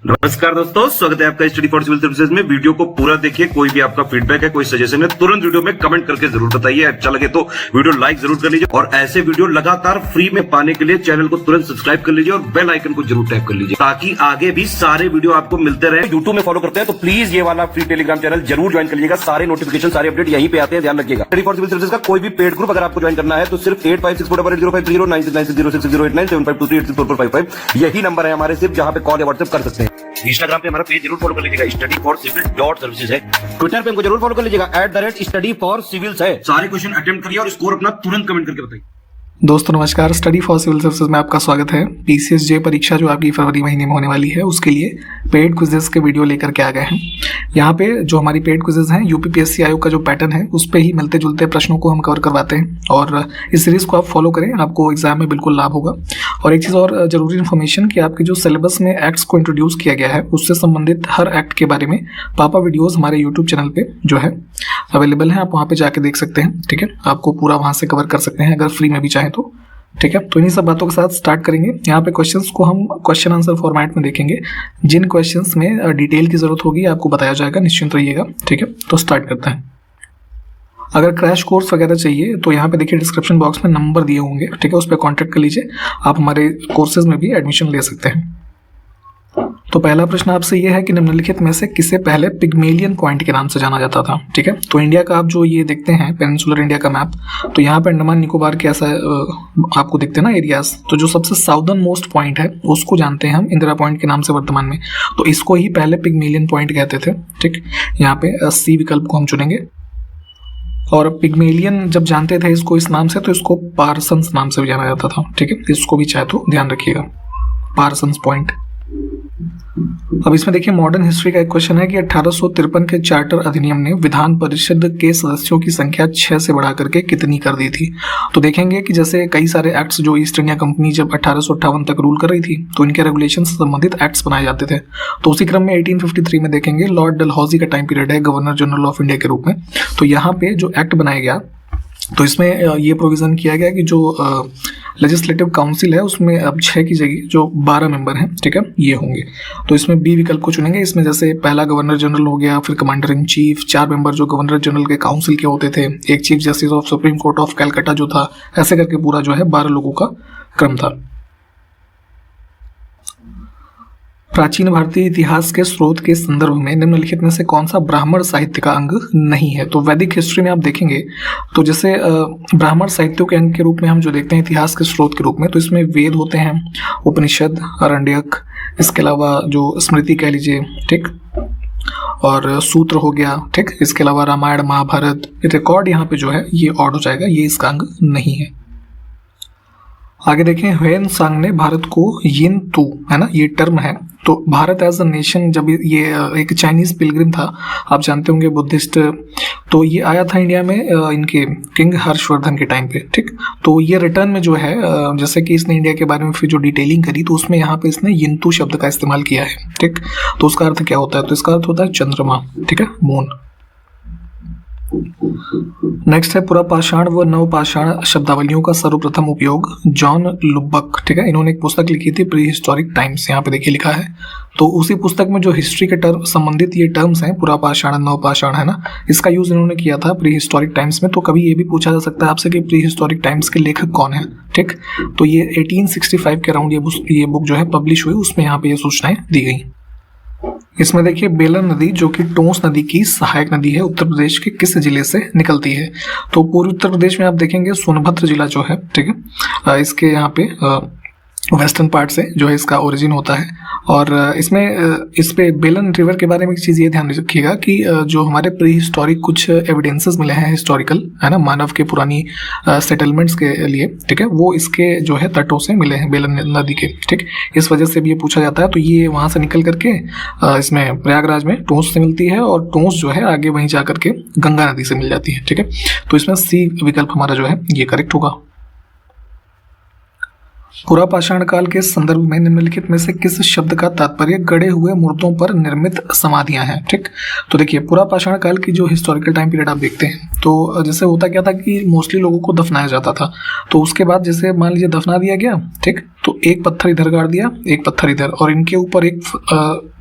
नमस्कार दोस्तों, स्वागत है आपका स्टडी फॉर सिविल सर्विसेज में। वीडियो को पूरा देखिए। कोई भी आपका फीडबैक है, कोई सजेशन है, तुरंत वीडियो में कमेंट करके जरूर बताइए। अच्छा लगे तो वीडियो लाइक जरूर कर लीजिए और ऐसे वीडियो लगातार फ्री में पाने के लिए चैनल को तुरंत सब्सक्राइब कर लीजिए और बेल आइकन को जरूर टैप कर लीजिए ताकि आगे भी सारे वीडियो आपको मिलते रहे। यूट्यूब में फॉलो करते हैं तो प्लीज ये वाला फ्री टेलीग्राम चैनल जरूर ज्वाइन कर लीजिएगा। सारे नोटिफिकेशन, सारे अपडेट यहीं पे आते हैं, ध्यान रखिएगा। स्टडी फॉर सिविल सर्विसेज का कोई भी पेड ग्रुप अगर आपको ज्वाइन करना है तो सिर्फ 85648096960609797523860455 यही नंबर है हमारे, सिर्फ जहां पे कॉल या व्हाट्सएप कर सकते हैं। इंस्टाग्राम पे हमारा पेज जरूर फॉलो कर लीजिएगा, studyforcivil.services है। ट्विटर पे हमको जरूर फॉलो कर लीजिएगा, @studyforcivils है। सारे क्वेश्चन अटेम्प्ट करिए और स्कोर अपना तुरंत कमेंट करके बताइए। दोस्तों नमस्कार, स्टडी फॉर सिविल सर्विसेज में आपका स्वागत है। पीसीएसजे परीक्षा जो आपकी फरवरी महीने में होने वाली है उसके लिए पेड क्विजेस के वीडियो लेकर के आ गए हैं। यहाँ पे जो हमारी पेड क्विजेस हैं यूपीपीएससी आयोग का जो पैटर्न है उस पे ही मिलते जुलते प्रश्नों को हम कवर करवाते हैं और इस सीरीज को आप फॉलो करें, आपको एग्जाम में बिल्कुल लाभ होगा। और एक चीज़ और जरूरी इन्फॉर्मेशन कि आपके जो सिलेबस में एक्ट्स को इंट्रोड्यूस किया गया है उससे संबंधित हर एक्ट के बारे में पापा वीडियोज़ हमारे यूट्यूब चैनल पर जो है अवेलेबल है, आप वहाँ पर जाके देख सकते हैं। ठीक है, आपको पूरा वहाँ से कवर कर सकते हैं अगर फ्री में भी चाहें तो। ठीक है, तो इन्हीं सब बातों के साथ स्टार्ट करेंगे। यहाँ पे क्वेश्चंस को हम क्वेश्चन आंसर फॉर्मेट में देखेंगे। जिन क्वेश्चंस में डिटेल की जरूरत होगी आपको बताया जाएगा, निश्चिंत रहिएगा। ठीक है, तो स्टार्ट करते हैं। अगर क्रैश कोर्स वगैरह चाहिए तो यहाँ पे देखिए डिस्क्रिप्शन बॉक्स में नंबर दिए होंगे। ठीक है, उस पर कॉन्टैक्ट कर लीजिए, आप हमारे कोर्सेज में भी एडमिशन ले सकते हैं। तो पहला प्रश्न आपसे यह है कि निम्नलिखित में से किसे पहले पिग्मेलियन पॉइंट के नाम से जाना जाता था। ठीक है, तो इंडिया का आप जो ये देखते हैं पेनिनसुलर इंडिया का मैप, तो यहाँ पे अंडमान निकोबार के ऐसा आपको दिखते हैं ना एरियाज, तो जो सबसे साउदर्न मोस्ट पॉइंट है उसको जानते हैं हम इंदिरा पॉइंट के नाम से वर्तमान में, तो इसको ही पहले पिग्मेलियन पॉइंट कहते थे। ठीक, यहाँ पे सी विकल्प को हम चुनेंगे। और पिग्मेलियन जब जानते थे इसको इस नाम से तो इसको पार्सन्स नाम से भी जाना जाता था। ठीक है, इसको भी चाहे तो ध्यान रखिएगा, पार्सन्स पॉइंट। अब इसमें देखिए मॉडर्न हिस्ट्री का एक क्वेश्चन है कि 1853 के चार्टर अधिनियम ने विधान परिषद के सदस्यों की संख्या 6 से बढ़ा करके कितनी कर दी थी। तो देखेंगे कि जैसे कई सारे एक्ट्स जो ईस्ट इंडिया कंपनी जब 1858 तक रूल कर रही थी तो इनके रेगुलेशन से संबंधित एक्ट्स बनाए जाते थे। तो उसी क्रम में 1853 में देखेंगे लॉर्ड डलहौजी का टाइम पीरियड है गवर्नर जनरल ऑफ इंडिया के रूप में। तो यहाँ पे जो एक्ट बनाया गया तो इसमें ये प्रोविज़न किया गया कि जो लेजिस्लेटिव काउंसिल है उसमें अब 6 की जगह जो 12 मेंबर हैं, ठीक है, ये होंगे। तो इसमें बी विकल्प को चुनेंगे। इसमें जैसे पहला गवर्नर जनरल हो गया, फिर कमांडर इन चीफ, 4 मेंबर जो गवर्नर जनरल के काउंसिल के होते थे, एक chief justice of supreme court of Calcutta जो था, ऐसे करके पूरा जो है 12 लोगों का क्रम था। प्राचीन भारतीय इतिहास के स्रोत के संदर्भ में निम्नलिखित में से कौन सा ब्राह्मण साहित्य का अंग नहीं है। तो वैदिक हिस्ट्री में आप देखेंगे तो जैसे ब्राह्मण साहित्यों के अंग के रूप में हम जो देखते हैं इतिहास के स्रोत के रूप में, तो इसमें वेद होते हैं, उपनिषद, आरण्यक, इसके अलावा जो स्मृति कह लीजिए, ठीक, और सूत्र हो गया। ठीक, इसके अलावा रामायण, महाभारत, रिकॉर्ड यहाँ पे जो है ये ऑड हो जाएगा, ये इसका अंग नहीं है। आगे देखें, ह्वेन सांग ने भारत को यिन तू, है ना, ये टर्म है। तो भारत एज अ नेशन, जब ये एक चाइनीज पिलग्रिम था, आप जानते होंगे बुद्धिस्ट, तो ये आया था इंडिया में इनके किंग हर्षवर्धन के टाइम पे। ठीक, तो ये रिटर्न में जो है जैसे कि इसने इंडिया के बारे में फिर जो डिटेलिंग करी तो उसमें यहाँ पे इसने यिंतु शब्द का इस्तेमाल किया है। ठीक, तो उसका अर्थ क्या होता है, तो इसका अर्थ होता है चंद्रमा। ठीक है, मून। नेक्स्ट है पुरापाषाण व नवपाषाण शब्दावलियों का सर्वप्रथम उपयोग जॉन लुबक, ठीक है, इन्होंने एक पुस्तक लिखी थी प्री हिस्टोरिक टाइम्स, यहाँ पे देखिए लिखा है। तो उसी पुस्तक में जो हिस्ट्री के टर्म संबंधित ये टर्म्स हैं पुरापाषाण, नवपाषाण, है ना, इसका यूज इन्होंने किया था प्री हिस्टोरिक टाइम्स में। तो कभी ये भी पूछा जा सकता है आपसे कि प्री हिस्टोरिक टाइम्स के लेखक कौन है। ठीक, तो ये 1865 के अराउंड ये बुक जो है पब्लिश हुई, उसमें यहाँ पे ये सूचनाएं दी गई। इसमें देखिए बेलन नदी जो कि टोंस नदी की सहायक नदी है, उत्तर प्रदेश के किस जिले से निकलती है। तो पूर्वी उत्तर प्रदेश में आप देखेंगे सोनभद्र जिला जो है, ठीक है, इसके यहाँ पे वेस्टर्न पार्ट से जो है इसका ओरिजिन होता है। और इस पे बेलन रिवर के बारे में एक चीज़ ये ध्यान रखिएगा कि जो हमारे प्री हिस्टोरिक कुछ एविडेंसेस मिले हैं हिस्टोरिकल, है ना, मानव के पुरानी सेटलमेंट्स के लिए, ठीक है, वो इसके जो है तटों से मिले हैं, बेलन नदी के। ठीक, इस वजह से भी ये पूछा जाता है। तो ये वहाँ से निकल करके इसमें प्रयागराज में टोंस से मिलती है और टोंस जो है आगे वहीं जा करके गंगा नदी से मिल जाती है। ठीक है, तो इसमें सी विकल्प हमारा जो है ये करेक्ट होगा। पुरापाषाण काल के संदर्भ में निम्नलिखित में से किस शब्द का तात्पर्य गड़े हुए मूर्तों पर निर्मित समाधियां हैं। ठीक, तो देखिए पुरापाषाण काल की जो हिस्टोरिकल टाइम पीरियड आप देखते हैं तो जैसे होता क्या था कि मोस्टली लोगों को दफनाया जाता था। तो उसके बाद जैसे मान लीजिए दफना दिया गया, ठीक, तो एक पत्थर इधर गाड़ दिया, एक पत्थर इधर, और इनके ऊपर एक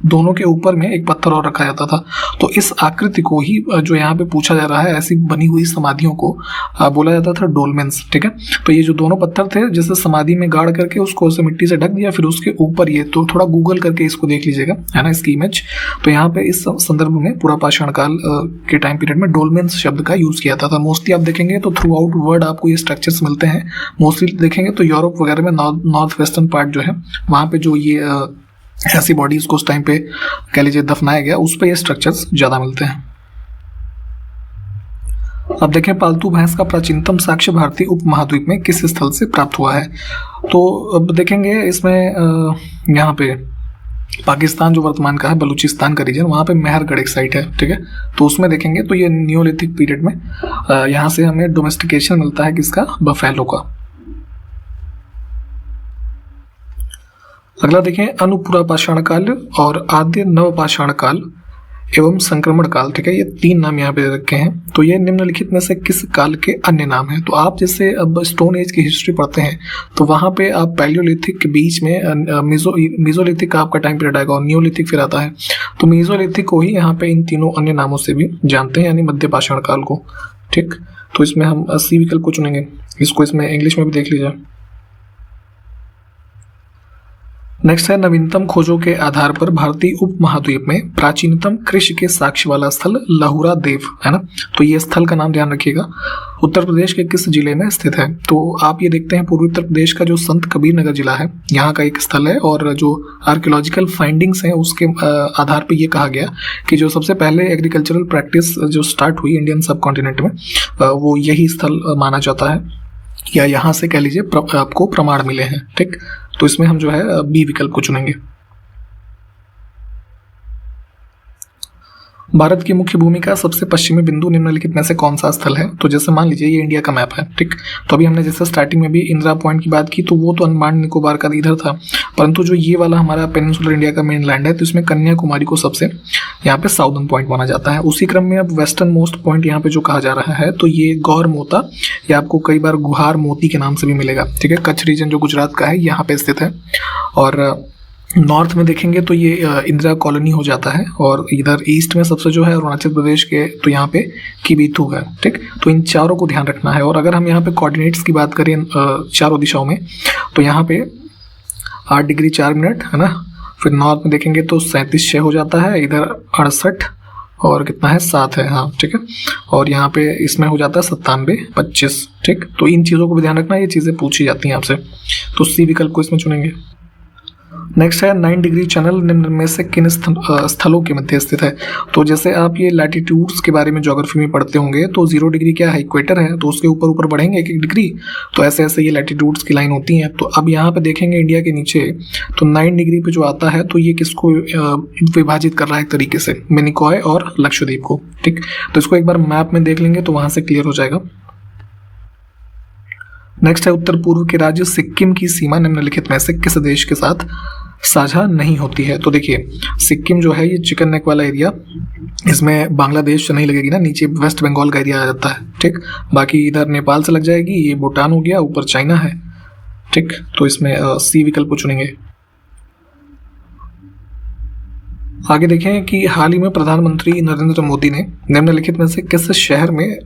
दोनों के ऊपर में एक पत्थर और रखा जाता था। तो इस आकृति को ही जो यहाँ पे पूछा जा रहा है, ऐसी बनी हुई समाधियों को बोला जाता था डोलमेंस। ठीक है, तो ये जो दोनों पत्थर थे जैसे समाधि में गाड़ करके उसको उसे मिट्टी से ढक दिया, फिर उसके ऊपर ये, तो थोड़ा गूगल करके इसको देख लीजिएगा, है ना, इसकी इमेज। तो यहाँ पे इस संदर्भ में पूरा पाषाण काल के टाइम पीरियड में डोलमेंस शब्द का यूज किया था। मोस्टली आप देखेंगे तो थ्रू आउट वर्ल्ड आपको ये स्ट्रक्चर्स मिलते हैं। मोस्टली देखेंगे तो यूरोप वगैरह में नॉर्थ वेस्टर्न पार्ट जो है वहाँ पे जो ये ऐसी बॉडीज को उस टाइम पे कह लीजिए दफनाया गया, उस पे ये स्ट्रक्चर्स ज्यादा मिलते हैं। अब देखें पालतू भैंस का प्राचीनतम साक्ष्य भारतीय उपमहाद्वीप में किस स्थल से प्राप्त हुआ है। तो अब देखेंगे इसमें यहाँ पे पाकिस्तान जो वर्तमान का है, बलूचिस्तान का रीजन, वहाँ पे मेहरगढ़ एक साइट है। ठीक है, तो उसमें देखेंगे तो ये नियोलिथिक पीरियड में यहाँ से हमें डोमेस्टिकेशन मिलता है किसका, बफेलो का। अगला देखें अनुपुरा पाषाण काल और आद्य नवपाषाण काल एवं संक्रमण काल। ठीक है, ये तीन नाम यहाँ पे रखे हैं। तो ये निम्नलिखित में से किस काल के अन्य नाम हैं। तो आप जैसे अब स्टोन एज की हिस्ट्री पढ़ते हैं तो वहाँ पे आप पैलियोलिथिक के बीच में मीजोलिथिक का आपका टाइम पीरियड आएगा और नियोलिथिक फिर आता है। तो मीजोलिथिक को ही यहाँ पे इन तीनों अन्य नामों से भी जानते हैं, यानी मध्य पाषाण काल को। ठीक, तो इसमें हम सी विकल्प को चुनेंगे। इसको इसमें इंग्लिश में भी देख लीजिए। नेक्स्ट है नवीनतम खोजों के आधार पर भारतीय उपमहाद्वीप में प्राचीनतम कृषि के साक्ष्य वाला स्थल लहुरा देव, है ना। तो ये स्थल का नाम ध्यान रखिएगा, उत्तर प्रदेश के किस जिले में स्थित है। तो आप ये देखते हैं पूर्वी उत्तर प्रदेश का जो संत कबीर नगर जिला है, यहाँ का एक स्थल है। और जो आर्कियोलॉजिकल फाइंडिंग्स हैं उसके आधार पर यह कहा गया कि जो सबसे पहले एग्रीकल्चरल प्रैक्टिस जो स्टार्ट हुई इंडियन सब कॉन्टिनेंट में, वो यही स्थल माना जाता है, या यहाँ से कह लीजिए आपको प्रमाण मिले हैं। ठीक, तो इसमें हम जो है बी विकल्प को चुनेंगे। भारत की मुख्य भूमि का सबसे पश्चिमी बिंदु निम्नलिखित में से कौन सा स्थल है। तो जैसे मान लीजिए ये इंडिया का मैप है। ठीक, तो अभी हमने जैसे स्टार्टिंग में भी इंदिरा पॉइंट की बात की तो वो तो अंडमान निकोबार का इधर था, परंतु जो ये वाला हमारा पेनिनसुलर इंडिया का मेन लैंड है तो इसमें कन्याकुमारी को सबसे यहाँ पे साउदर्न पॉइंट माना जाता है। उसी क्रम में अब वेस्टर्न मोस्ट पॉइंट यहाँ पे जो कहा जा रहा है तो ये गौर मोता, या आपको कई बार गुहार मोती के नाम से भी मिलेगा। ठीक है, कच्छ रीजन जो गुजरात का है यहाँ पे स्थित है। और नॉर्थ में देखेंगे तो ये इंदिरा कॉलोनी हो जाता है, और इधर ईस्ट में सबसे जो है अरुणाचल प्रदेश के तो यहाँ पे किबीथू है। ठीक, तो इन चारों को ध्यान रखना है। और अगर हम यहाँ पे कोऑर्डिनेट्स की बात करें चारों दिशाओं में तो यहाँ पे 8 डिग्री 4 मिनट, है ना। फिर नॉर्थ में देखेंगे तो 37.6 हो जाता है, इधर 68 और कितना है 7 है, हाँ ठीक है। और यहाँ पे इसमें हो जाता है 97.25। ठीक, तो इन चीज़ों को भी ध्यान रखना, ये चीज़ें पूछी जाती हैं आपसे। तो सी विकल्प को इसमें चुनेंगे। नेक्स्ट है 9 डिग्री चैनल निम्न में से किन स्थलों के मध्य स्थित है। तो जैसे आप ये लैटिट्यूड्स के बारे में ज्योग्राफी में पढ़ते होंगे तो 0 डिग्री क्या है, इक्वेटर है, तो उसके ऊपर ऊपर बढ़ेंगे 1-1 डिग्री, तो ऐसे ऐसे ये लैटिट्यूड्स की लाइन होती हैं। तो अब यहाँ पे देखेंगे इंडिया के नीचे तो 9 डिग्री पे जो आता है तो ये किसको विभाजित कर रहा है एक तरीके से, मिनिकॉय और लक्षद्वीप को। ठीक, तो इसको एक बार मैप में देख लेंगे तो वहां से क्लियर हो जाएगा। नेक्स्ट है उत्तर पूर्व के राज्य सिक्किम की सीमा निम्नलिखित में से किस देश के साथ साझा नहीं होती है। तो देखिए सिक्किम जो है ये चिकन नेक वाला एरिया, इसमें बांग्लादेश नहीं लगेगी ना, नीचे वेस्ट बंगाल का एरिया आ जाता है। ठीक, बाकी इधर नेपाल से लग जाएगी, ये भूटान हो गया, ऊपर चाइना है। ठीक, तो इसमें सी विकल्प को चुनेंगे। आगे देखें कि हाल ही में प्रधानमंत्री नरेंद्र मोदी ने निम्नलिखित में से किस शहर में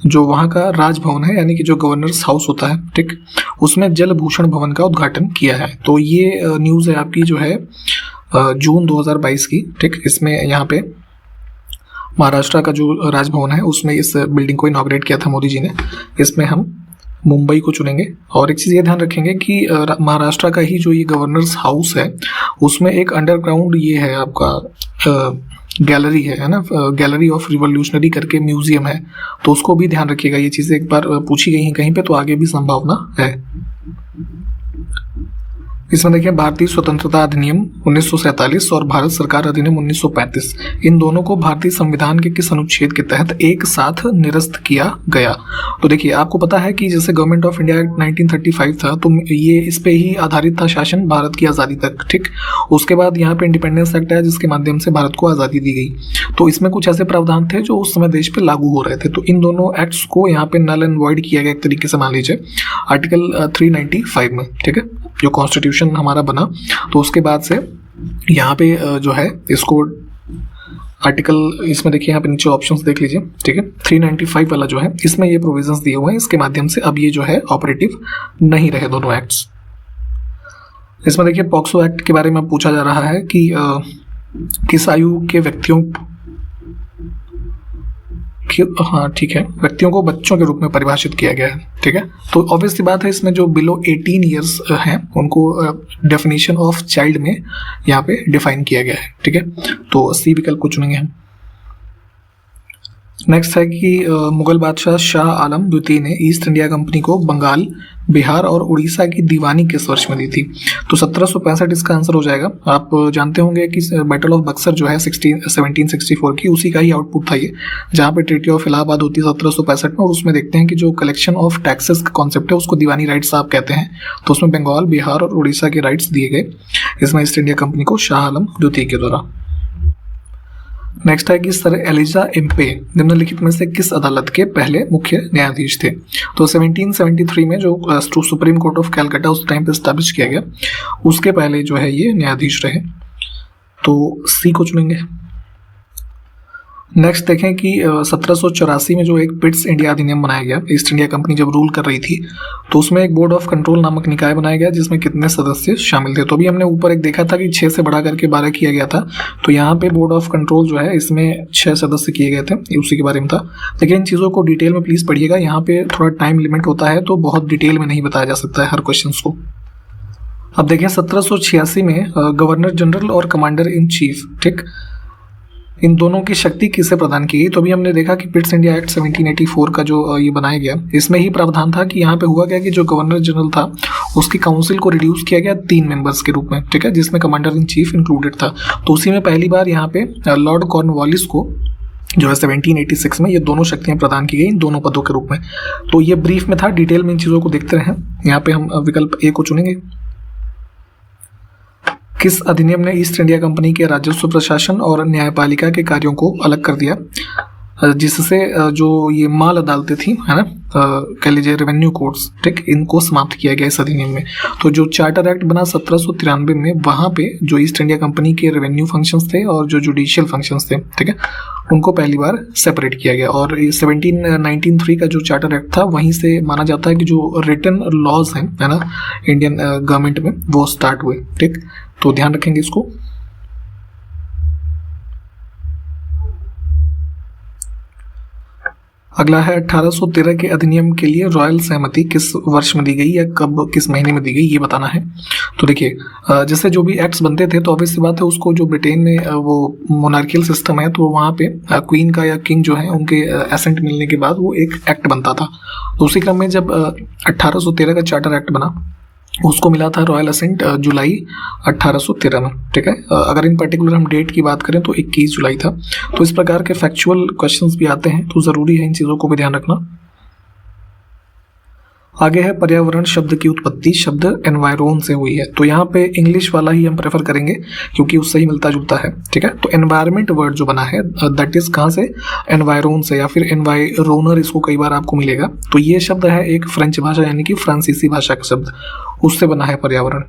जो वहाँ का राजभवन है यानी कि जो गवर्नर्स हाउस होता है, ठीक, उसमें जल भूषण भवन का उद्घाटन किया है। तो ये न्यूज़ है आपकी जो है जून 2022 की। ठीक, इसमें यहाँ पे महाराष्ट्र का जो राजभवन है उसमें इस बिल्डिंग को इनॉग्रेट किया था मोदी जी ने। इसमें हम मुंबई को चुनेंगे। और एक चीज़ ये ध्यान रखेंगे कि महाराष्ट्र का ही जो ये गवर्नर्स हाउस है उसमें एक अंडरग्राउंड ये है आपका गैलरी है ना, गैलरी ऑफ रिवोल्यूशनरी करके म्यूजियम है, तो उसको भी ध्यान रखिएगा। ये चीज़ें एक बार पूछी गई हैं कहीं पे, तो आगे भी संभावना है। इसमें देखिए भारतीय स्वतंत्रता अधिनियम 1947 और भारत सरकार अधिनियम 1935, इन दोनों को भारतीय संविधान के किस अनुच्छेद के तहत एक साथ निरस्त किया गया। तो देखिए आपको पता है कि जैसे गवर्नमेंट ऑफ इंडिया एक्ट 1935 था तो ये इस पे ही आधारित था शासन भारत की आज़ादी तक। ठीक, उसके बाद यहाँ पे इंडिपेंडेंस एक्ट आया जिसके माध्यम से भारत को आज़ादी दी गई। तो इसमें कुछ ऐसे प्रावधान थे जो उस समय देश पे लागू हो रहे थे, तो इन दोनों एक्ट्स को यहाँ पे नल एंड वॉइड किया गया एक तरीके से, मान लीजिए आर्टिकल 395 में। ठीक है, जो कॉन्स्टिट्यूशन हमारा बना, तो उसके बाद से यहाँ पे जो है इसको आर्टिकल, इसमें देखिए यहाँ पे नीचे ऑप्शंस देख लीजिए, ठीक है। 395 वाला जो है इसमें ये प्रोविजंस दिए हुए हैं, इसके माध्यम से अब ये जो है ऑपरेटिव नहीं रहे दोनों एक्ट्स। इसमें देखिए पॉक्सो एक्ट के बारे में पूछा जा रहा है कि किस आयु के व्यक्तियों हाँ ठीक है, व्यक्तियों को बच्चों के रूप में परिभाषित किया गया है, ठीक है। तो ऑब्वियस सी बात है, इसमें जो बिलो 18 ईयर्स हैं उनको डेफिनेशन ऑफ चाइल्ड में यहाँ पे डिफाइन किया गया है, ठीक है। तो सी विकल्प को चुनेंगे हम। नेक्स्ट है कि मुगल बादशाह शाह आलम द्वितीय ने ईस्ट इंडिया कंपनी को बंगाल, बिहार और उड़ीसा की दीवानी किस वर्ष में दी थी? तो 1765 इसका आंसर हो जाएगा। आप जानते होंगे कि बैटल ऑफ बक्सर जो है 1764 की, उसी का ही आउटपुट था ये, जहाँ पे ट्रीटी ऑफ इलाहाबाद होती है 1765 में, और उसमें देखते हैं कि जो कलेक्शन ऑफ टैक्सेस का कॉन्सेप्ट है उसको दीवानी राइट्स आप कहते हैं। तो उसमें बंगाल, बिहार और उड़ीसा के राइट्स दिए गए इसमें ईस्ट इंडिया कंपनी को शाह आलम द्वितीय के द्वारा। नेक्स्ट है कि सर एलिजा एम्पे निम्नलिखित में से किस अदालत के पहले मुख्य न्यायाधीश थे? तो 1773 में जो सुप्रीम कोर्ट ऑफ कैलकाटा उस टाइम पे स्टैब्लिश किया गया, उसके पहले जो है ये न्यायाधीश रहे। तो सी को चुनेंगे। नेक्स्ट देखें कि 1784 में जो एक पिट्स इंडिया अधिनियम बनाया गया, ईस्ट इंडिया कंपनी जब रूल कर रही थी, तो उसमें एक बोर्ड ऑफ कंट्रोल नामक निकाय बनाया गया जिसमें कितने सदस्य शामिल थे? तो अभी हमने ऊपर एक देखा था कि 6 से बढ़ा करके 12 किया गया था, तो यहाँ पे बोर्ड ऑफ कंट्रोल जो है इसमें 6 सदस्य किए गए थे, ये उसी के बारे में था। लेकिन इन चीज़ों को डिटेल में प्लीज़ पढ़िएगा, यहाँ पे थोड़ा टाइम लिमिट होता है तो बहुत डिटेल में नहीं बताया जा सकता है हर क्वेश्चन को। अब देखें 1786 में गवर्नर जनरल और कमांडर इन चीफ, ठीक, इन दोनों की शक्ति किसे प्रदान की गई? तो अभी हमने देखा कि पिट्स इंडिया एक्ट 1784 का जो ये बनाया गया, इसमें ही प्रावधान था कि यहाँ पे हुआ क्या कि जो गवर्नर जनरल था उसकी काउंसिल को रिड्यूस किया गया 3 मेंबर्स के रूप में, ठीक है, जिसमें कमांडर इन चीफ इंक्लूडेड था। तो उसी में पहली बार यहाँ पे लॉर्ड कॉर्नवालिस को जो है 1786 में ये दोनों शक्तियाँ प्रदान की गई इन दोनों पदों के रूप में। तो ये ब्रीफ में था, डिटेल में इन चीज़ों को देखते रहें। यहाँ पे हम विकल्प ए को चुनेंगे। किस अधिनियम ने ईस्ट इंडिया कंपनी के राजस्व प्रशासन और न्यायपालिका के कार्यों को अलग कर दिया, जिससे जो ये माल अदालतें थी, है ना, कह लीजिए रेवेन्यू कोर्ट्स, ठीक, इनको समाप्त किया गया इस अधिनियम में। तो जो चार्टर एक्ट बना 1793 में, वहाँ पे जो ईस्ट इंडिया कंपनी के रेवेन्यू फंक्शंस थे और जो जुडिशियल फंक्शंस थे, ठीक है, उनको पहली बार सेपरेट किया गया। और 1793 का जो चार्टर एक्ट था, वहीं से माना जाता है कि जो रिटन लॉज हैं, है ना, इंडियन गवर्नमेंट में, वो स्टार्ट हुए, ठीक। तो ध्यान रखेंगे इसको। अगला है 1813 के अधिनियम के लिए रॉयल सहमति किस वर्ष में दी गई या कब, किस महीने में दी गई, ये बताना है। तो देखिए जैसे जो भी एक्ट्स बनते थे तो ऑब्वियस सी बात है उसको, जो ब्रिटेन में वो मोनार्कियल सिस्टम है, तो वहाँ पे क्वीन का या किंग जो है उनके एसेंट मिलने के बाद वो एक एक्ट बनता था। तो उसी क्रम में जब 1813 का चार्टर एक्ट बना, उसको मिला था रॉयल असेंट जुलाई 1813 में, ठीक है। अगर इन पर्टिकुलर हम डेट की बात करें तो 21 जुलाई था। तो इस प्रकार के फैक्चुअल क्वेश्चंस भी आते हैं, तो ज़रूरी है इन चीज़ों को भी ध्यान रखना। आगे है पर्यावरण शब्द की उत्पत्ति शब्द एनवायरोन से हुई है। तो यहाँ पे इंग्लिश वाला ही हम प्रेफर करेंगे क्योंकि उससे ही मिलता जुलता है, ठीक है। तो एनवायरमेंट वर्ड जो बना है दैट इज कहाँ से, एनवायरोन से, या फिर एनवायरोनर इसको कई बार आपको मिलेगा। तो ये शब्द है एक फ्रेंच भाषा यानी कि फ्रांसीसी भाषा का शब्द, उससे बना है पर्यावरण।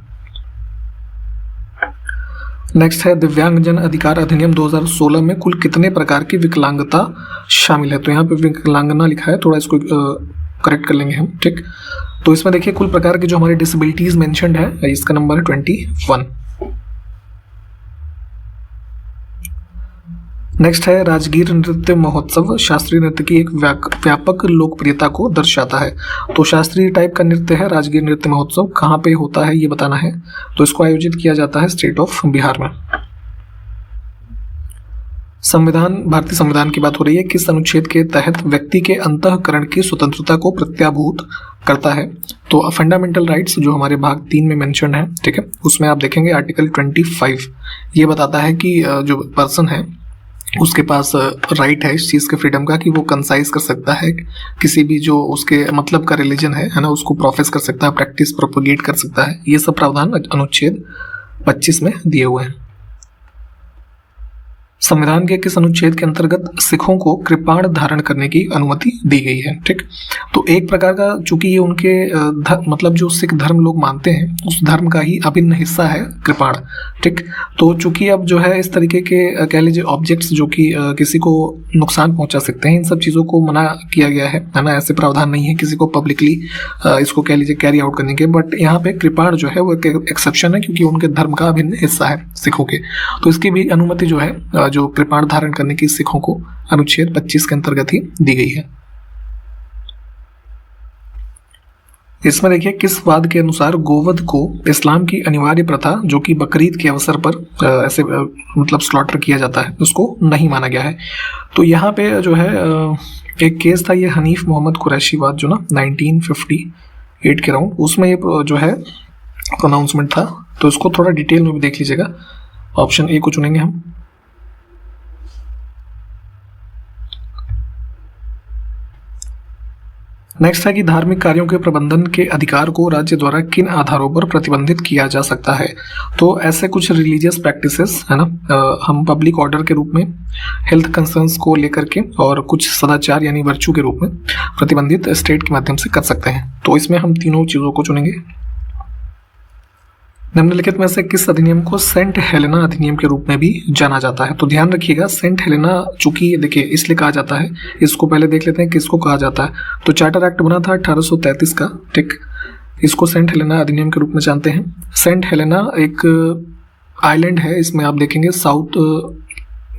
नेक्स्ट है दिव्यांगजन अधिकार अधिनियम 2016 में कुल कितने प्रकार की विकलांगता शामिल है? तो यहाँ पे विकलांगना लिखा है, थोड़ा इसको करेक्ट कर लेंगे हम, ठीक। तो इसमें देखिए कुल प्रकार की जो हमारी डिसेबिलिटीज मेंशन्ड है, इसका नंबर है 21। नेक्स्ट है राजगीर नृत्य महोत्सव शास्त्रीय नृत्य की एक व्यापक लोकप्रियता को दर्शाता है। तो शास्त्रीय टाइप का नृत्य है राजगीर नृत्य महोत्सव, कहाँ पे होता है ये बताना है। तो इसको आयोजित किया जाता है स्टेट ऑफ बिहार में। संविधान, भारतीय संविधान की बात हो रही है, किस अनुच्छेद के तहत व्यक्ति के अंतःकरण की स्वतंत्रता को प्रत्याभूत करता है? तो फंडामेंटल राइट्स जो हमारे भाग 3 में मेंशन है, ठीक है, उसमें आप देखेंगे आर्टिकल 25 ये बताता है कि जो पर्सन है उसके पास राइट है इस चीज़ के फ्रीडम का कि वो कंसाइज कर सकता है, किसी भी जो उसके मतलब का रिलीजन है ना, उसको प्रोफेस कर सकता है, प्रैक्टिस प्रोपोगेट कर सकता है। ये सब प्रावधान अनुच्छेद 25 में दिए हुए हैं। संविधान के किस अनुच्छेद के अंतर्गत सिखों को कृपाण धारण करने की अनुमति दी गई है? ठीक, तो एक प्रकार का, चूंकि ये उनके मतलब जो सिख धर्म लोग मानते हैं उस धर्म का ही अभिन्न हिस्सा है कृपाण। ठीक, तो चूंकि अब जो है इस तरीके के कह लीजिए ऑब्जेक्ट्स जो कि किसी को नुकसान पहुंचा सकते हैं, इन सब चीज़ों को मना किया गया है ना, ऐसे प्रावधान नहीं है किसी को पब्लिकली इसको कह लीजिए कैरी आउट करने के। बट यहाँ पे कृपाण जो है वो एक एक्सेप्शन है, क्योंकि उनके धर्म का अभिन्न हिस्सा है सिखों के, तो इसकी भी अनुमति जो है जो कृपाण धारण करने की सिखों को अनुच्छेद 25 के अंतर्गत ही दी गई है। इसमें देखिए किस वाद के अनुसार गोवध को इस्लाम की अनिवार्य प्रथा जो कि बकरीद के अवसर पर ऐसे मतलब स्लॉटर किया जाता है उसको नहीं माना गया है। तो यहाँ पे जो है एक केस था, ये हनीफ मोहम्मद कुरैशी वाद जो ना 1958 के राउंड, उसमें ये जो है प्रोनाउंसमेंट था। तो इसको थोड़ा डिटेल में भी देख लीजिएगा। ऑप्शन ए को चुनेंगे हम। नेक्स्ट है कि धार्मिक कार्यों के प्रबंधन के अधिकार को राज्य द्वारा किन आधारों पर प्रतिबंधित किया जा सकता है? तो ऐसे कुछ रिलीजियस प्रैक्टिसेस है ना, हम पब्लिक ऑर्डर के रूप में, हेल्थ कंसर्न्स को लेकर के, और कुछ सदाचार यानी वर्चू के रूप में प्रतिबंधित स्टेट के माध्यम से कर सकते हैं। तो इसमें हम तीनों चीज़ों को चुनेंगे। निम्नलिखित में से किस अधिनियम को सेंट हेलेना अधिनियम के रूप में भी जाना जाता है? तो ध्यान रखिएगा, सेंट हेलेना चूंकि देखिए इसलिए कहा जाता है, इसको पहले देख लेते हैं किसको कहा जाता है। तो चार्टर एक्ट बना था 1833 का। ठीक, इसको सेंट हेलेना अधिनियम के रूप में जानते हैं। सेंट हेलेना एक आइलैंड है, इसमें आप देखेंगे साउथ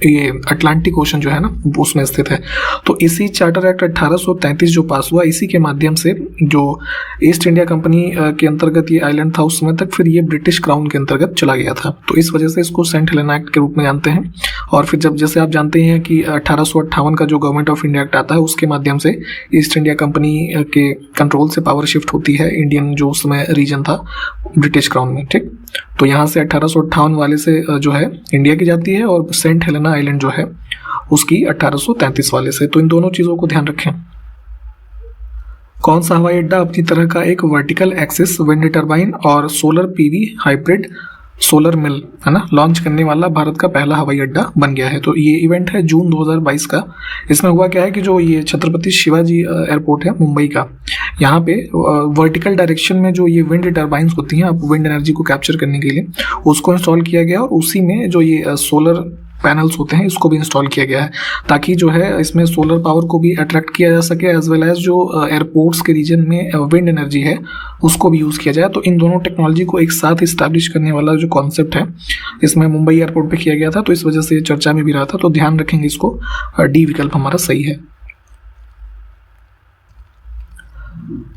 ये अटलांटिक ओशन जो है ना उसमें स्थित है। तो इसी चार्टर एक्ट 1833 जो पास हुआ, इसी के माध्यम से जो ईस्ट इंडिया कंपनी के अंतर्गत ये आइलैंड था उस समय तक, फिर ये ब्रिटिश क्राउन के अंतर्गत चला गया था। तो इस वजह से इसको सेंट हेलेना एक्ट के रूप में जानते हैं। और फिर जब जैसे आप जानते हैं कि 1858 का जो गवर्नमेंट ऑफ इंडिया एक्ट आता है उसके माध्यम से ईस्ट इंडिया कंपनी के कंट्रोल से पावर शिफ्ट होती है इंडियन जो उस समय रीजन था ब्रिटिश क्राउन में। ठीक, तो यहाँ से 1858 वाले से जो है इंडिया की जाती है, और सेंट हेलेना आइलैंड जो है उसकी 1833 वाले से। तो इन दोनों चीजों को ध्यान रखें। कौन सा हवाई अड्डा अपनी तरह का एक वर्टिकल एक्सिस विंड टरबाइन और सोलर पीवी हाइब्रिड सोलर मिल है ना लॉन्च करने वाला भारत का पहला हवाई अड्डा बन गया है? तो ये इवेंट है जून 2022 का। इसमें हुआ क्या है कि जो ये छत्रपति शिवाजी एयरपोर्ट है मुंबई का, यहाँ पे वर्टिकल डायरेक्शन में जो ये विंड टर्बाइंस होती हैं, अब विंड एनर्जी को कैप्चर करने के लिए उसको इंस्टॉल किया गया, और उसी में जो ये सोलर पैनल्स होते हैं इसको भी इंस्टॉल किया गया है, ताकि जो है इसमें सोलर पावर को भी अट्रैक्ट किया जा सके, एज वेल एज जो एयरपोर्ट्स के रीजन में विंड एनर्जी है उसको भी यूज़ किया जाए। तो इन दोनों टेक्नोलॉजी को एक साथ इस्टेब्लिश करने वाला जो कॉन्सेप्ट है इसमें मुंबई एयरपोर्ट पे किया गया था, तो इस वजह से ये चर्चा में भी रहा था। तो ध्यान रखेंगे इसको, डी विकल्प हमारा सही है।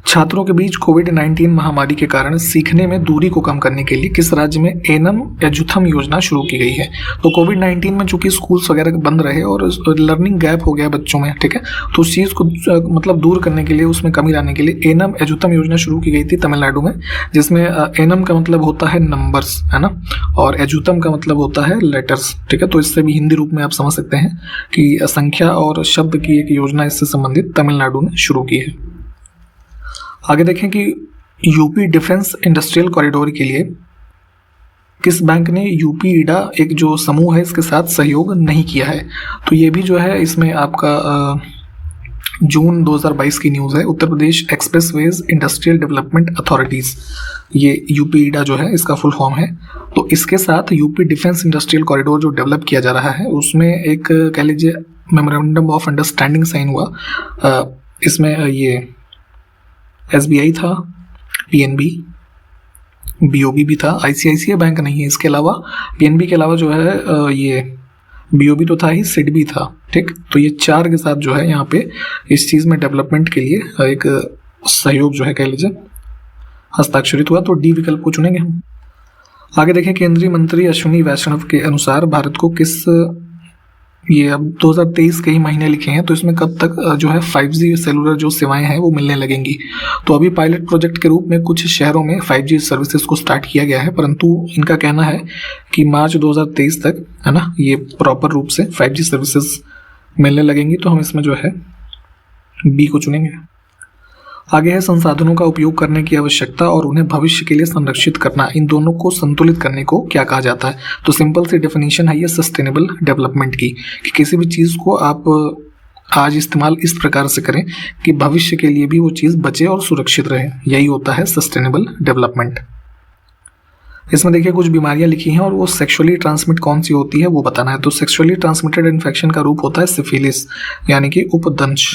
छात्रों के बीच कोविड-19 महामारी के कारण सीखने में दूरी को कम करने के लिए किस राज्य में एनम एजुथम योजना शुरू की गई है? तो कोविड-19 में चूंकि स्कूल्स वगैरह बंद रहे और लर्निंग गैप हो गया बच्चों में, ठीक है, तो उस चीज़ को मतलब दूर करने के लिए, उसमें कमी लाने के लिए एनम एजुथम योजना शुरू की गई थी तमिलनाडु में, जिसमें एनम का मतलब होता है नंबर्स, है ना, और एजुथम का मतलब होता है लेटर्स। ठीक है, तो इससे भी हिंदी रूप में आप समझ सकते हैं कि संख्या और शब्द की एक योजना इससे संबंधित तमिलनाडु ने शुरू की है। आगे देखें कि यूपी डिफेंस इंडस्ट्रियल कॉरिडोर के लिए किस बैंक ने यूपी ईडा एक जो समूह है इसके साथ सहयोग नहीं किया है? तो ये भी जो है इसमें आपका जून 2022 की न्यूज़ है। Uttar Pradesh expressways industrial development authorities, ये यूपी ईडा जो है इसका फुल फॉर्म है। तो इसके साथ यूपी डिफेंस इंडस्ट्रियल कॉरिडोर जो डेवलप किया जा रहा है उसमें एक कह लीजिए मेमोरेंडम ऑफ अंडरस्टैंडिंग साइन हुआ। इसमें ये SBI था, PNB, BOB भी था, ICICI बैंक नहीं है, इसके अलावा PNB के अलावा जो है ये BOB तो था ही, SID भी था। ठीक, तो ये चार के साथ जो है यहाँ पे इस चीज़ में डेवलपमेंट के लिए एक सहयोग जो है कह लीजिए हस्ताक्षरित हुआ। तो डी विकल्प को चुनेंगे हम। आगे देखें, केंद्रीय मंत्री अश्विनी वैष्णव के अनुसार भारत को किस, ये अब 2023 के ही महीने लिखे हैं, तो इसमें कब तक जो है 5G सेलुलर जो सेवाएं हैं वो मिलने लगेंगी? तो अभी पायलट प्रोजेक्ट के रूप में कुछ शहरों में 5G सर्विसेज को स्टार्ट किया गया है, परंतु इनका कहना है कि मार्च 2023 तक, है ना, ये प्रॉपर रूप से 5G सर्विसेज मिलने लगेंगी। तो हम इसमें जो है बी को चुनेंगे। आगे है संसाधनों का उपयोग करने की आवश्यकता और उन्हें भविष्य के लिए संरक्षित करना, इन दोनों को संतुलित करने को क्या कहा जाता है। तो सिंपल सी डेफिनेशन है ये सस्टेनेबल डेवलपमेंट की, कि किसी भी चीज़ को आप आज इस्तेमाल इस प्रकार से करें कि भविष्य के लिए भी वो चीज़ बचे और सुरक्षित रहे, यही होता है सस्टेनेबल डेवलपमेंट। इसमें देखिए कुछ बीमारियां लिखी हैं और वो सेक्सुअली ट्रांसमिट कौन सी होती है वो बताना है। तो सेक्सुअली ट्रांसमिटेड इन्फेक्शन का रूप होता है सिफिलिस यानी कि उपदंश।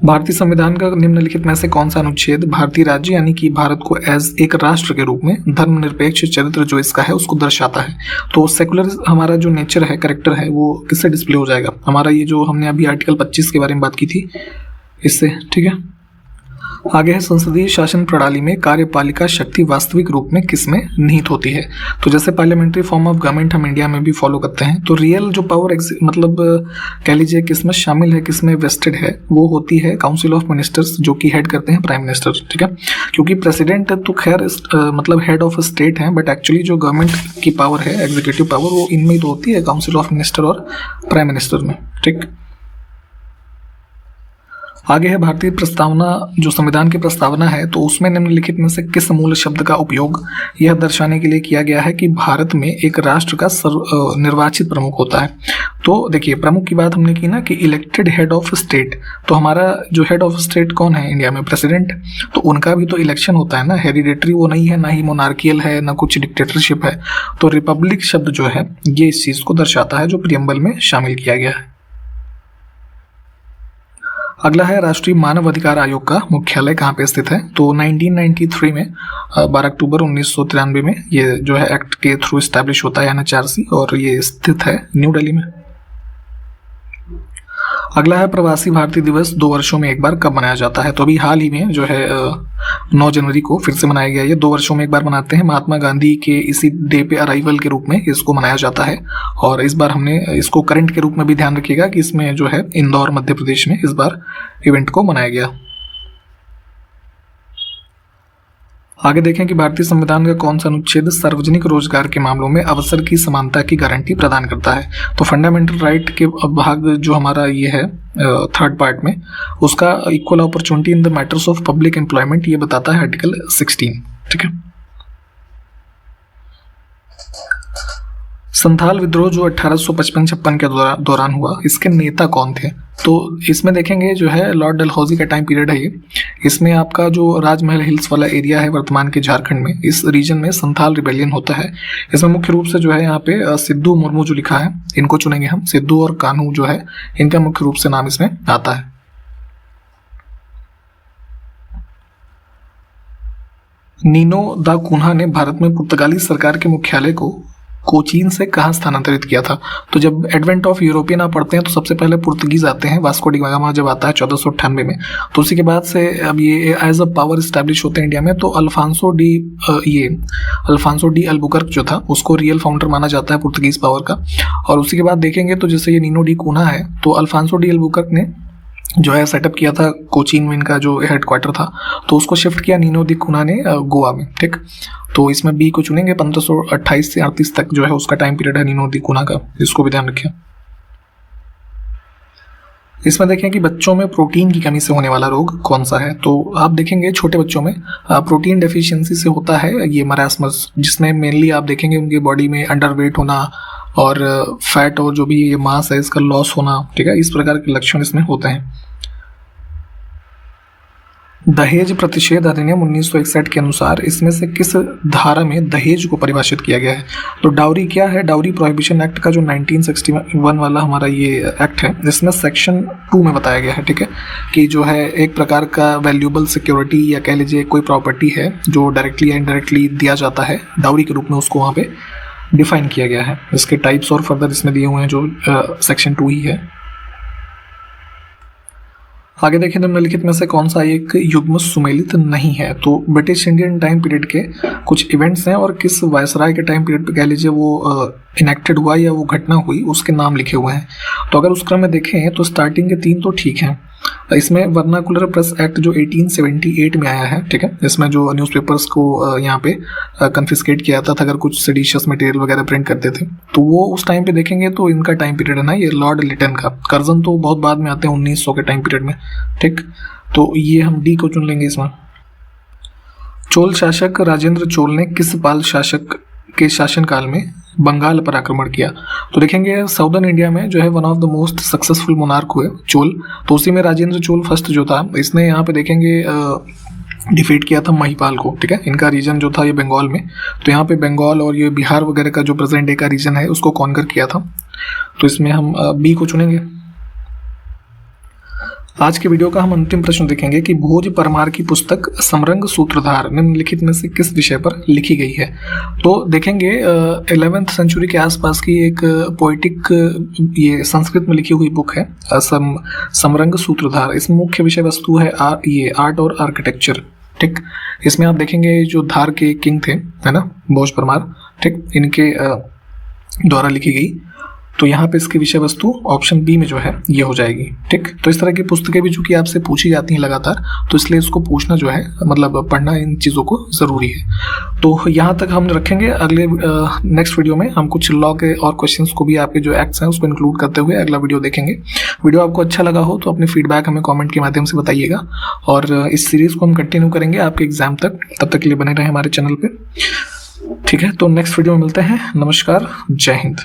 भारतीय संविधान का निम्नलिखित में से कौन सा अनुच्छेद भारतीय राज्य यानी कि भारत को एज एक राष्ट्र के रूप में धर्मनिरपेक्ष चरित्र जो इसका है उसको दर्शाता है। तो सेकुलर हमारा जो नेचर है, कैरेक्टर है, वो किससे डिस्प्ले हो जाएगा, हमारा ये जो हमने अभी आर्टिकल 25 के बारे में बात की थी इससे, ठीक है। आगे है संसदीय शासन प्रणाली में कार्यपालिका शक्ति वास्तविक रूप में किसमें निहित होती है। तो जैसे पार्लियामेंट्री फॉर्म ऑफ गवर्नमेंट हम इंडिया में भी फॉलो करते हैं, तो रियल जो पावर मतलब कह लीजिए किसमें शामिल है, किसमें वेस्टेड है, वो होती है काउंसिल ऑफ मिनिस्टर्स जो कि हेड करते हैं प्राइम मिनिस्टर, ठीक है। क्योंकि प्रेसिडेंट तो खैर मतलब हेड ऑफ स्टेट है, बट एक्चुअली जो गवर्नमेंट की पावर है, एग्जीक्यूटिव पावर, वो इनमें ही तो होती है काउंसिल ऑफ मिनिस्टर और प्राइम मिनिस्टर में, ठीक। आगे है भारतीय प्रस्तावना, जो संविधान की प्रस्तावना है, तो उसमें निम्नलिखित में से किस मूल शब्द का उपयोग यह दर्शाने के लिए किया गया है कि भारत में एक राष्ट्र का निर्वाचित प्रमुख होता है। तो देखिए प्रमुख की बात हमने की ना कि इलेक्टेड हेड ऑफ स्टेट, तो हमारा जो हेड ऑफ स्टेट कौन है इंडिया में, प्रेसिडेंट, तो उनका भी तो इलेक्शन होता है ना, हेरिडेटरी वो नहीं है, ना ही मोनार्कियल है, ना कुछ डिक्टेटरशिप है। तो रिपब्लिक शब्द जो है ये इस चीज को दर्शाता है जो प्रियम्बल में शामिल किया गया है। अगला है राष्ट्रीय मानव अधिकार आयोग का मुख्यालय कहाँ पे स्थित है। तो 1993 में 12 अक्टूबर 1993 में ये जो है एक्ट के थ्रू एस्टैब्लिश होता है NHRC, और ये स्थित है न्यू दिल्ली में। अगला है प्रवासी भारतीय दिवस 2 वर्षों में एक बार कब मनाया जाता है। तो अभी हाल ही में जो है 9 जनवरी को फिर से मनाया गया। ये 2 वर्षों में एक बार मनाते हैं, महात्मा गांधी के इसी डे पे अराइवल के रूप में इसको मनाया जाता है। और इस बार हमने इसको करंट के रूप में भी ध्यान रखिएगा कि इसमें जो है इंदौर मध्य प्रदेश में इस बार इवेंट को मनाया गया। आगे देखें कि भारतीय संविधान का कौन सा अनुच्छेद सार्वजनिक रोजगार के मामलों में अवसर की समानता की गारंटी प्रदान करता है। तो फंडामेंटल राइट के भाग जो हमारा ये है थर्ड पार्ट में, उसका equal opportunity in the matters of public employment ये बताता है आर्टिकल 16, ठीक है। संथाल विद्रोह जो 1855-56 के दौरान हुआ, इसके नेता कौन थे। तो इसमें देखेंगे जो है लॉर्ड डलहौजी का टाइम पीरियड है ये। इसमें आपका जो राजमहल हिल्स वाला एरिया है वर्तमान के झारखंड में, इस रीजन में संथाल रिबेलियन होता है। इसमें मुख्य रूप से जो है यहाँ पे सिद्धू मुर्मू जो लिखा है, इनको चुनेंगे हम। सिद्धू और कान्हू जो है इनका मुख्य रूप से नाम इसमें आता है। नीनो दा कुन्हा ने भारत में पुर्तगाली सरकार के मुख्यालय को कोचीन से कहाँ स्थानांतरित किया था। तो जब एडवेंट ऑफ यूरोपियन आप पढ़ते हैं तो सबसे पहले पुर्तगीज आते हैं, वास्को डी गामा जब आता है 1498 में, तो उसी के बाद से अब ये एज अ पावर स्टैब्लिश होते हैं इंडिया में। तो अल्फांसो डी अल्बुकर्क जो था उसको रियल फाउंडर माना जाता है पुर्तगीज पावर का। और उसी के बाद देखेंगे तो जैसे ये नीनो डी कुन्हा है, तो अल्फांसो डी अल्बुकर्क ने जो है सेटअप किया था कोचीन में इनका जो हेडक्वार्टर था, तो उसको शिफ्ट किया नीनो दी कुन्हा ने गोवा में, ठीक। तो इसमें बी को चुनेंगे। 1528 से 38 तक जो है उसका टाइम पीरियड है नीनो दी कुन्हा का, इसको भी ध्यान रखें। इसमें देखें कि बच्चों में प्रोटीन की कमी से होने वाला रोग कौन सा है। तो आप देखेंगे छोटे बच्चों में प्रोटीन डेफिशिएंसी से होता है ये मरासमस, जिसमें मेनली आप देखेंगे उनकी बॉडी में अंडरवेट होना और फैट और जो भी ये मास है इसका लॉस होना, ठीक है, इस प्रकार के लक्षण इसमें होते हैं। दहेज प्रतिषेध अधिनियम 1961 के अनुसार इसमें से किस धारा में दहेज को परिभाषित किया गया है। तो डाउरी क्या है, डाउरी प्रोहिबिशन एक्ट का जो 1961 वाला हमारा ये एक्ट है, जिसमें सेक्शन 2 में बताया गया है, ठीक है, कि जो है एक प्रकार का वैल्यूएबल सिक्योरिटी या कह लीजिए कोई प्रॉपर्टी है जो डायरेक्टली या इनडायरेक्टली दिया जाता है डाउरी के रूप में, उसको वहाँ पे डिफाइन किया गया है। इसके टाइप्स और फर्दर इसमें दिए हुए हैं जो सेक्शन 2 ही है। आगे देखें निम्नलिखित में से कौन सा एक युग्म सुमेलित नहीं है। तो ब्रिटिश इंडियन टाइम पीरियड के कुछ इवेंट्स हैं और किस वायसराय के टाइम पीरियड पे कह लीजिए वो इनेक्टेड हुआ या वो घटना हुई, उसके नाम लिखे हुए हैं। तो अगर उस क्रम में देखें तो स्टार्टिंग के 3 तो ठीक हैं, इसमें वर्नाकुलर प्रेस एक्ट जो 1878 में आया है, ठीक है, इसमें जो न्यूज़पेपर्स को यहाँ पे कन्फिस्केट किया था अगर कुछ सेडिशियस मटेरियल वगैरह प्रिंट करते थे, तो वो उस टाइम पे देखेंगे तो इनका टाइम पीरियड है ना ये लॉर्ड लिटन का। कर्जन तो बहुत बाद में आते हैं 1900 के टाइम पीरियड में, ठीक। तो ये हम डी को चुन लेंगे इसमें। चोल शासक राजेंद्र चोल ने किस पाल शासक के शासनकाल में बंगाल पर आक्रमण किया? तो देखेंगे साउदर्न इंडिया में जो है one of the most successful monarch हुए चोल, तो उसी में राजेंद्र चोल फर्स्ट जो था, इसने यहाँ पे देखेंगे डिफीट किया था महिपाल को, ठीक है। इनका रीजन जो था ये बंगाल में, तो यहाँ पे बंगाल और ये बिहार वगैरह का जो प्रेजेंट डे का रीजन है उसको कॉन्कर किया था, तो इसमें हम बी को चुनेंगे। आज के वीडियो का हम अंतिम प्रश्न देखेंगे कि भोज परमार की पुस्तक समरंग सूत्रधार निम्नलिखित में से किस विषय पर लिखी गई है? तो देखेंगे 11th सेंचुरी के आसपास की एक पोइटिक ये संस्कृत में लिखी हुई बुक है समरंग सूत्रधार। इसमें मुख्य विषय वस्तु है ये आर्ट और आर्किटेक्चर, ठीक। इसमें आप देखेंगे जो धार के किंग थे, है ना, भोज परमार, ठीक, इनके द्वारा लिखी गई। तो यहाँ पे इसकी विषय वस्तु ऑप्शन बी में जो है ये हो जाएगी, ठीक। तो इस तरह की पुस्तकें भी चूंकि आपसे पूछी जाती हैं लगातार, तो इसलिए इसको पूछना जो है मतलब पढ़ना इन चीज़ों को ज़रूरी है। तो यहाँ तक हम रखेंगे। अगले नेक्स्ट वीडियो में हम कुछ लॉ के और क्वेश्चंस को भी आपके जो एक्ट्स हैं उसको इंक्लूड करते हुए अगला वीडियो देखेंगे। वीडियो आपको अच्छा लगा हो तो अपने फीडबैक हमें कॉमेंट के माध्यम से बताइएगा, और इस सीरीज़ को हम कंटिन्यू करेंगे आपके एग्जाम तक। तब तक के लिए बने रहें हमारे चैनल पर, ठीक है। तो नेक्स्ट वीडियो में मिलते हैं। नमस्कार, जय हिंद।